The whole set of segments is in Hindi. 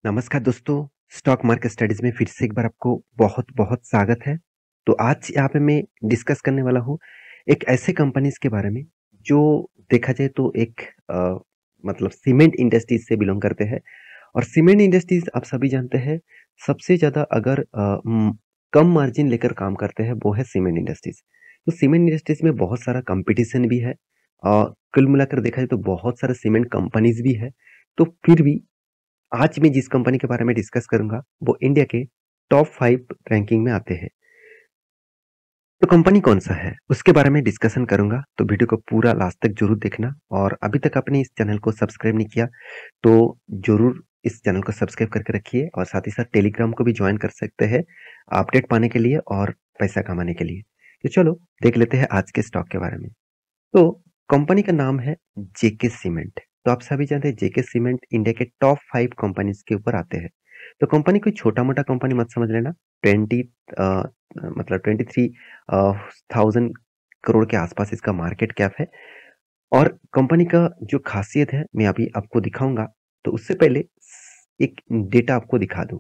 नमस्कार दोस्तों, स्टॉक मार्केट स्टडीज़ में फिर से एक बार आपको बहुत-बहुत स्वागत है। तो आज यहाँ पे मैं डिस्कस करने वाला हूँ एक ऐसे कंपनीज़ के बारे में जो देखा जाए तो एक मतलब सीमेंट इंडस्ट्रीज़ से बिलॉन्ग करते हैं और सीमेंट इंडस्ट्रीज़ आप सभी जानते हैं सबसे ज़्यादा अगर कम मार्जिन लेकर काम करते हैं वो है सीमेंट इंडस्ट्रीज़। तो सीमेंट इंडस्ट्रीज़ में बहुत सारा कॉम्पिटिशन भी है कुल मिलाकर देखा जाए तो बहुत सारे सीमेंट कंपनीज़ भी है। तो फिर भी आज मैं जिस कंपनी के बारे में डिस्कस करूंगा वो इंडिया के टॉप 5 रैंकिंग में आते हैं। तो कंपनी कौन सा है उसके बारे में डिस्कशन करूंगा, तो वीडियो को पूरा लास्ट तक जरूर देखना। और अभी तक आपने इस चैनल को सब्सक्राइब नहीं किया तो जरूर इस चैनल को सब्सक्राइब करके रखिए और साथ ही साथ टेलीग्राम को भी ज्वाइन कर सकते हैं अपडेट पाने के लिए और पैसा कमाने के लिए। तो चलो देख लेते हैं आज के स्टॉक के बारे में। तो कंपनी का नाम है जेके सीमेंट। तो आप सभी जानते हैं जेके सीमेंट इंडिया के टॉप 5 कंपनीज के ऊपर आते हैं। तो कंपनी कोई छोटा-मोटा कंपनी मत समझ लेना। 20 मतलब 23 थाउज़ेंड करोड़ के आसपास इसका मार्केट कैप है। और कंपनी का जो खासियत है मैं अभी आपको दिखाऊँगा। तो उससे पहले एक डेटा आपको दिखा दूँ।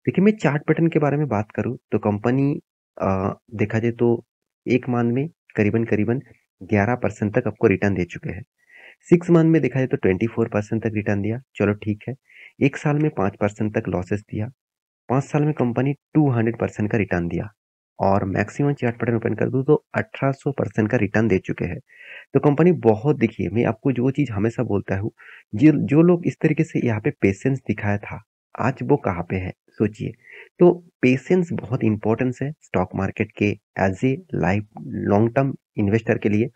देखिए मैं चार्ट पैटर्न के बारे में बात करूँ तो कंपनी देखा जाए तो 1 मंथ में करीबन-करीबन 11% तक आपको रिटर्न दे चुके हैं। 6 मंथ में देखा जाए तो 24% तक रिटर्न दिया, चलो ठीक है। 1 साल में 5% तक लॉसेस दिया, 5 साल में कंपनी 200% का रिटर्न दिया और मैक्सिमम चार्ट पैटर्न ओपन कर दूँ तो 1800% का रिटर्न दे चुके हैं। तो कंपनी बहुत देखिए मैं आपको जो चीज़ हमेशा बोलता हूँ, जो जो लोग इस तरीके से यहाँ पे पेशेंस दिखाया था, आज वो कहाँ पे है सोचिए। तो पेशेंस बहुत इंपॉर्टेंस है स्टॉक मार्केट के as a life long term investor के लिए।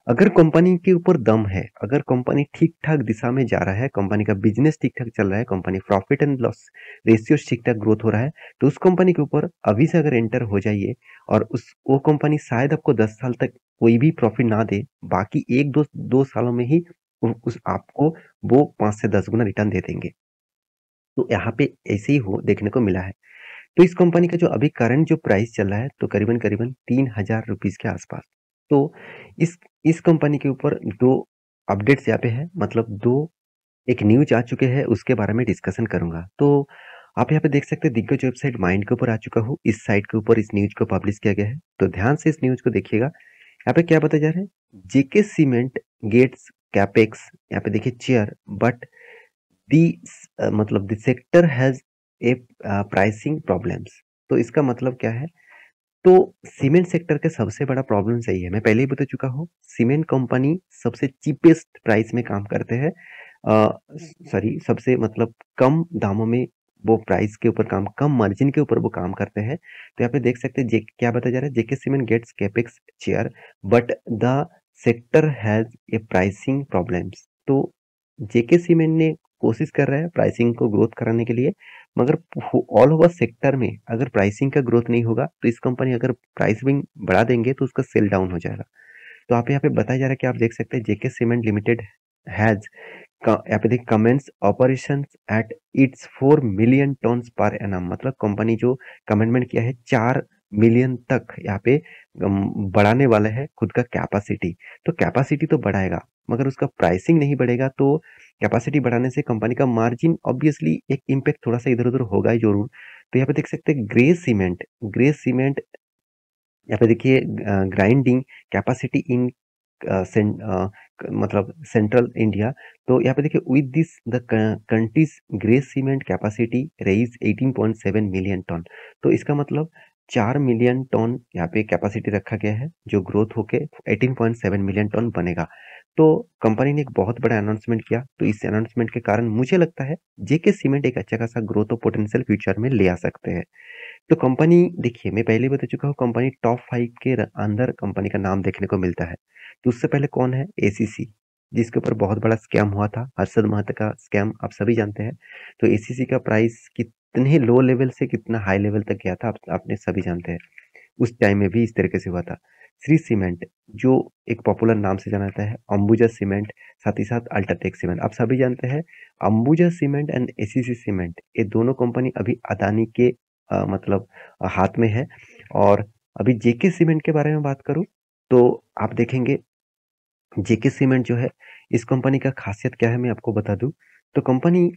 अगर कंपनी के ऊपर दम है, अगर कंपनी ठीक-ठाक दिशा में जा रहा है, कंपनी का बिज़नेस ठीक-ठाक चल रहा है, company profit and loss ratio ठीक-ठाक ग्रोथ हो रहा है, तो उस कंपनी के ऊपर अभी से अगर एंटर हो जाइए और उस वो कंपनी शायद आपको 10 साल तक कोई भी प्रॉफिट ना दे, बाकी 1-2 सालों में ही उ उस आपको वो 5 से 10 गुना रिटर्न दे देंगे। तो यहाँ पे ऐसे ही हो देखने को मिला है। तो इस कंपनी का जो अभी करंट जो प्राइस चल रहा है तो करीबन-करीबन ₹3000 के आसपास। तो इस इस कंपनी के ऊपर 2 अपडेट्स यहाँ पे है, मतलब 2 एक न्यूज़ आ चुके हैं उसके बारे में डिस्कशन करूँगा। तो आप यहाँ पे देख सकते हैं दिग्गज वेबसाइट माइंड के ऊपर आ चुका हूँ। इस साइट के ऊपर इस न्यूज़ को पब्लिश किया गया है। तो ध्यान से इस न्यूज़ को देखिएगा। यहाँ पे क्या बताया जा रहा है? जेके सीमेंट गेट्स कैपेक्स, यहाँ पे देखिए चेयर बट मतलब the sector has a pricing problems. तो इसका मतलब क्या है? तो सीमेंट सेक्टर का सबसे बड़ा प्रॉब्लम सही है, मैं पहले ही बता चुका हूँ, सीमेंट कंपनी सबसे चीपेस्ट प्राइस में काम करते हैं। सॉरी सबसे मतलब कम दामों में वो प्राइस के ऊपर काम कम मार्जिन के ऊपर वो काम करते हैं। तो यहाँ पे देख सकते हैं जे क्या बताया जा रहा है JK cement gets capex share but the sector has a pricing problems. तो जेके सीमेंट ने कोशिश कर रहा है प्राइसिंग को ग्रोथ कराने के लिए, मगर ऑल ओवर सेक्टर में अगर प्राइसिंग का ग्रोथ नहीं होगा तो इस कंपनी अगर प्राइसिंग बढ़ा देंगे तो उसका सेल डाउन हो जाएगा। तो आप यहाँ पे बताया जा रहा है कि आप देख सकते हैं जेके सीमेंट लिमिटेड हैज यहाँ पे देखिए comments operations at its 4 million turns per annum, मतलब कंपनी जो कमिटमेंट किया है 4 मिलियन तक यहाँ पे बढ़ाने वाला है खुद का कैपेसिटी। तो कैपेसिटी तो बढ़ाएगा मगर उसका प्राइसिंग नहीं बढ़ेगा, तो कैपेसिटी बढ़ाने से कंपनी का मार्जिन ऑब्वियसली एक इम्पैक्ट थोड़ा सा इधर उधर होगा ही जरूर। तो यहाँ पे देख सकते हैं ग्रे सीमेंट यहाँ पे देखिए ग्राइंडिंग कैपेसिटी इन मतलब सेंट्रल इंडिया। तो यहाँ पे देखिए with this the countries grey cement capacity raise 18.7 million ton. तो इसका मतलब 4 मिलियन टन यहाँ पे कैपेसिटी रखा गया है जो ग्रोथ होके 18.7 मिलियन टन बनेगा। तो कंपनी ने एक बहुत बड़ा अनाउंसमेंट किया, तो इस अनाउंसमेंट के कारण मुझे लगता है जेके सीमेंट एक अच्छा खासा ग्रोथ और पोटेंशियल फ्यूचर में ले आ सकते हैं। तो कंपनी देखिए मैं पहले ही बता चुका हूँ कंपनी टॉप 5 के अंदर कंपनी का नाम देखने को मिलता है। तो उससे पहले कौन है? एसीसी, जिसके ऊपर बहुत बड़ा स्कैम हुआ था, हर्षद मेहता का स्कैम आप सभी जानते हैं। तो एसीसी का प्राइस कितने लो लेवल से कितना हाई लेवल तक गया था आपने सभी जानते हैं। उस टाइम में भी इस तरीके से हुआ था। श्री सीमेंट जो एक पॉपुलर नाम से जाना जाता है, अंबुजा सीमेंट, साथ ही साथ अल्ट्राटेक सीमेंट आप सभी जानते हैं। Ambuja cement and ACC cement ये दोनों कंपनी अभी अदानी के मतलब हाथ में है। और अभी जेके सीमेंट के बारे में बात करूं तो आप देखेंगे जेके सीमेंट जो है इस कंपनी का खासियत क्या है मैं आपको बता दूं। तो कंपनी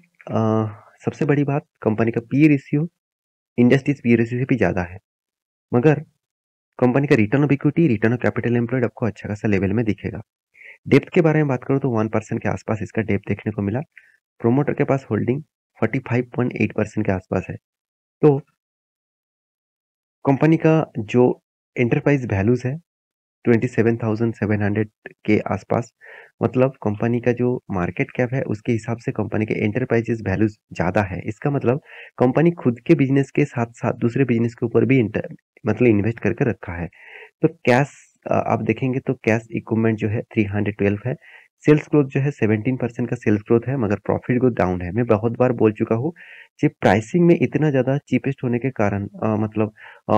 सबसे बड़ी बात कंपनी का P ratio industries P ratio से भी ज़्यादा है। मगर कंपनी का return of equity, return of capital employed आपको अच्छा खासा लेवल में दिखेगा। डेप्थ के बारे में बात करूँ तो 1% के आसपास इसका डेप्थ देखने को मिला। प्रोमोटर के पास होल्डिंग 45.8% के आसपास है। तो कंपनी का जो एंटरप्राइज वैल्यूज है 27,700 के आसपास, मतलब कंपनी का जो मार्केट कैप है उसके हिसाब से कंपनी के एंटरप्राइजेस वैल्यूज ज़्यादा है। इसका मतलब कंपनी खुद के बिजनेस के साथ साथ दूसरे बिजनेस के ऊपर भी मतलब इन्वेस्ट करके रखा है। तो कैश आप देखेंगे तो कैश इक्विपमेंट जो है 312 है। सेल्स ग्रोथ जो है 17% का सेल्स ग्रोथ है, मगर प्रॉफिट ग्रोथ डाउन है। मैं बहुत बार बोल चुका हूँ कि प्राइसिंग में इतना ज़्यादा चीपेस्ट होने के कारण मतलब अ,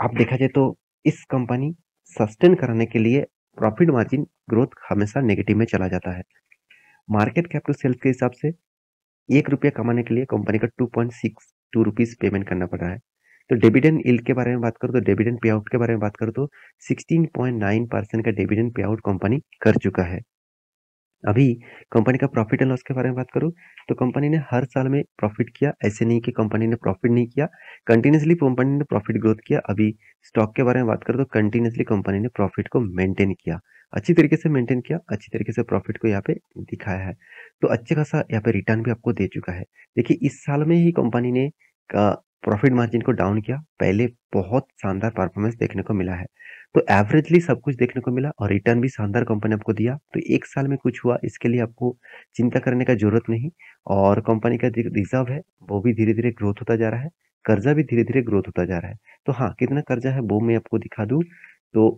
आप देखा जाए तो इस कंपनी सस्टेन कराने के लिए प्रॉफिट मार्जिन ग्रोथ हमेशा नेगेटिव में चला जाता है। मार्केट कैप टू सेल्स के हिसाब से ₹1 कमाने के लिए कंपनी का 2.62 रुपीस पेमेंट करना पड़ रहा है। तो डिविडेंड यील्ड के बारे में बात करूँ तो डिविडेंड पे आउट के बारे में बात करूँ तो 16.9% का डिविडेंड पे आउट कंपनी कर चुका है। अभी कंपनी का प्रॉफिट एंड लॉस के बारे में बात करूँ तो कंपनी ने हर साल में प्रॉफिट किया। ऐसे नहीं कि कंपनी ने प्रॉफिट नहीं किया, कंटिन्यूअसली कंपनी ने प्रॉफिट ग्रोथ किया। अभी स्टॉक के बारे में बात करूँ तो कंटिन्यूअसली कंपनी ने प्रॉफिट को मेंटेन किया, अच्छी तरीके से मेंटेन किया, अच्छी तरीके से प्रॉफिट को यहाँ पे दिखाया है। तो अच्छे खासा यहाँ पे रिटर्न भी आपको दे चुका है। देखिए इस साल में ही कंपनी ने प्रॉफिट मार्जिन को डाउन किया, पहले बहुत शानदार परफॉर्मेंस देखने को मिला है। तो एवरेजली सब कुछ देखने को मिला और रिटर्न भी शानदार कंपनी आपको दिया। तो 1 साल में कुछ हुआ इसके लिए आपको चिंता करने का ज़रूरत नहीं। और कंपनी का जो रिज़र्व है वो भी धीरे-धीरे ग्रोथ होता जा रहा है, कर्ज़ा भी धीरे-धीरे ग्रोथ होता जा रहा है। तो हाँ, कितना कर्ज़ा है वो मैं आपको दिखा दूँ तो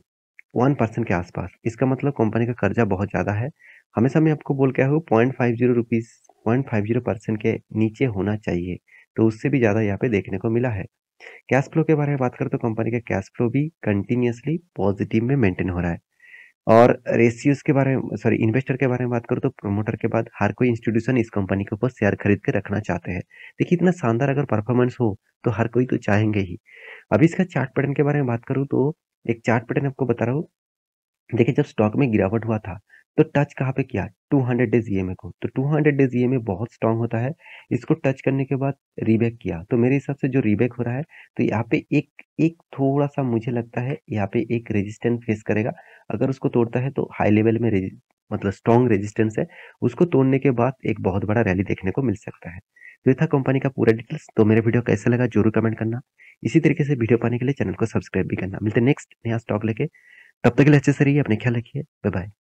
1% के आसपास। इसका मतलब कंपनी का कर्ज़ा बहुत ज़्यादा है। हमेशा मैं आपको बोल के आया हूँ 0.50 रुपीज़ 0.50% के नीचे होना चाहिए, तो उससे भी ज़्यादा यहाँ पे देखने को मिला है। कैश फ्लो के बारे में बात करें तो कंपनी का कैश फ्लो भी कंटिन्यूअसली पॉजिटिव में मेंटेन हो रहा है। और रेशियोज के बारे में सॉरी इन्वेस्टर के बारे में बात करूँ तो प्रमोटर के बाद हर कोई इंस्टीट्यूशन इस कंपनी के ऊपर शेयर खरीद के रखना चाहते हैं। देखिए इतना शानदार अगर परफॉर्मेंस हो तो हर कोई तो चाहेंगे ही। अभी इसका चार्ट पैटर्न के बारे में बात करूँ तो एक चार्ट पैटर्न आपको बता रहा हूँ। देखिए जब स्टॉक में गिरावट हुआ था तो टच कहाँ पे किया 200 डेज ईएमए को। तो 200 डेज ईएमए बहुत स्ट्रांग होता है। इसको टच करने के बाद रीबैक किया, तो मेरे हिसाब से जो रीबैक हो रहा है तो यहाँ पे एक एक थोड़ा सा मुझे लगता है यहाँ पे एक रेजिस्टेंस फेस करेगा। अगर उसको तोड़ता है तो हाई लेवल में मतलब स्ट्रॉन्ग रेजिस्टेंस है। उसको तोड़ने के बाद एक बहुत बड़ा रैली देखने को मिल सकता है। तो ये था कंपनी का पूरा डिटेल्स। तो मेरे वीडियो कैसा लगा जरूर कमेंट करना। इसी तरीके से वीडियो पाने के लिए चैनल को सब्सक्राइब भी करना। मिलते हैं नेक्स्ट नया स्टॉक लेके। तब तक के लिए अच्छे से रहिए, अपने ख्याल रखिए। Bye bye.